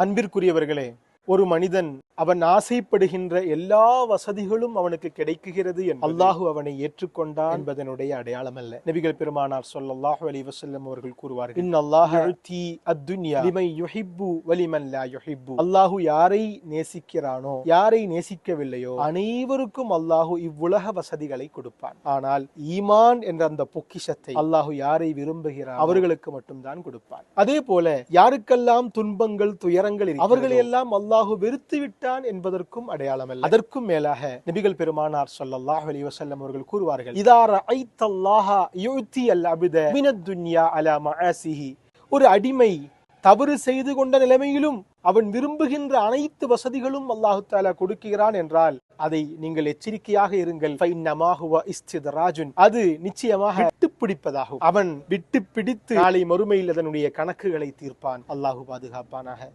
அன்பிற்குரியவர்களே, ஒரு மனிதன் அவன் ஆசைப்படுகின்ற எல்லா வசதிகளும் அவனுக்கு கிடைக்குகிறது அல்லாஹு அவனை ஏற்றுக்கொண்டான் என்பதனுடைய அடையாளம் அல்ல. நபிகள் பெருமானார் ஸல்லல்லாஹு அலைஹி வஸல்லம் அவர்கள் கூறுவார்கள், இன்னல்லாஹ யுதி அத்துன்யா லிமன் யுஹிப்பு வலிமன் லா யுஹிப்பு. அல்லாஹு யாரை நேசிக்கிறானோ, யாரை நேசிக்கவில்லையோ அனைவருக்கும் அல்லாஹு இவ்வுலக வசதிகளை கொடுப்பான். ஆனால் ஈமான் என்ற அந்த பொக்கிஷத்தை அல்லாஹு யாரை விரும்புகிறார் அவர்களுக்கு மட்டும்தான் கொடுப்பான். அதே போல யாருக்கெல்லாம் துன்பங்கள் துயரங்கள் அவர்களை எல்லாம் அல்லாஹு வெறுத்து விட்டான் என்பதற்கும் அடையாளம் அல்ல. அதற்கும் மேலாக நபிகள் பெருமானார் ஸல்லல்லாஹு அலைஹி வஸல்லம் அவர்கள் கூறுவார்கள், இதா ரஅய்தல்லாஹ யுதி அல் அப்த மினத் துன்யா அலா மஆசிஹி. ஒரு அடிமை தவறு செய்து கொண்ட நிலைமையிலும் அவன் விரும்புகின்ற அனைத்து வசதிகளும் அல்லாஹு தஆலா கொடுக்கிறான் என்றால் அதை நீங்கள் எச்சரிக்கையாக இருங்கள். ஃபைன்னமா ஹுவ இஸ்தித்ராஜுன். அது நிச்சயமாக விட்டு பிடிப்பதாகும். அவன் விட்டு பிடித்து நாளை மறுமையில் அதனுடைய கணக்குகளை தீர்ப்பான். அல்லாஹு பாதுகாப்பானாக.